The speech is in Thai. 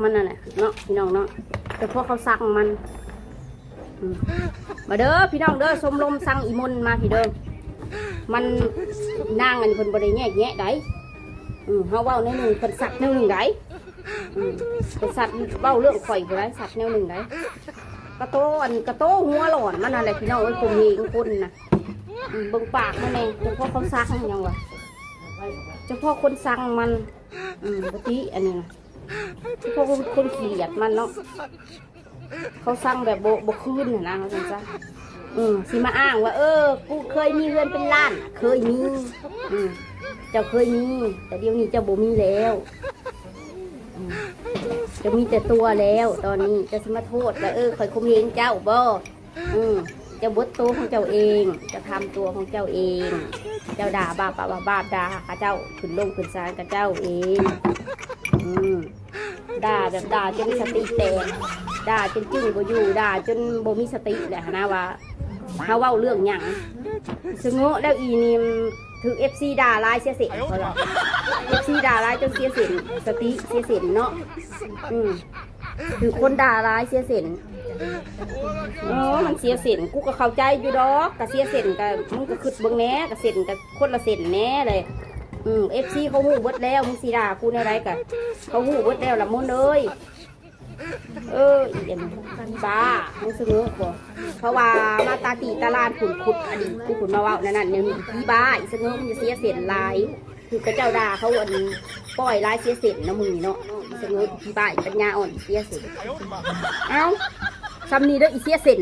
มันนั่นแหละเนาะพี่น้องเนาะแต่พวกเขาซักมันมาเด้อพี่น้องเด้อสมลมสั่งอีมนมาพี่เด้อมันนางอันคนบริแง่แง่ได้เขาเว้าในหนึ่งเป็นสัตว์แนวหนึ่งได้เป็นสัตว์เว้าเรื่องข่อยไปได้สัตว์แนวหนึ่งได้กระโตกระโตหัวหลอนมันอะไรพี่น้องไอ้ผมเองคนน่ะเบิ่งปากมันเองเฉพาะเขาซักยังวะเฉพาะคนสั่งมันปกติอันนี้นะเฉพาะคนขี้เกียจมันเนาะเขาสั่งแบบโบคืนนะเขาจังจ้ะสิมาอ้างว่ากูเคยมีเงินเป็นล้านเคยมีเจ้าเคยมีแต่เดี๋ยวนี้เจ้าบ่มีแล้วจะมีแต่ตัวแล้วตอนนี้จะสมาโทษว่าคอยคุมเองเจ้าบ่จะบดตัวของเจ้าเองจะทำตัวของเจ้าเองเจ้าด่าบาปด่าข้าเจ้าขึ้นลงขึ้นศาลกับเจ้าเองด่าแบบด่าจนสติแตกด่าจนจึ้งบ่อยู่ด่าจนบ่มีสติแหละนะว่าเขาเว้าเรื่องหยังสงบแล้วอีนี่ถือFCด่าลายเสียเสียเขาหรอFCด่าลายจนเสียเสียสติเสียเสียเนาะถือคนด่าลายเสียเสียมันเสียเสียกูก็เข้าใจอยู่ดอกกับเสียเสียกับมึงก็ขึ้นเบิ้งแหน่กับเสียกับคนละเสียแหน่เลยFCเขาหูเบิดแล้วมึงสีด่ากูในไรกับเขาหูเบิดแล้วละมุนเลยอีเอ็มบ้ามึงสงบบ่เพราะว่ามาตาตีตาลานขุดอดีตกูขุดมาว่านั่นเนี่ยมีพี่บ้าอีสงบมึงจะเสียเสียลายคือกระเจ้าด่าเขาอันปล่อยลายเสียเสียนะมึงเนาะสงบพี่บ้าปัญญาอ่อนเสียเสียเอ้าซ้ำนี้เด้ออีเสียเสีย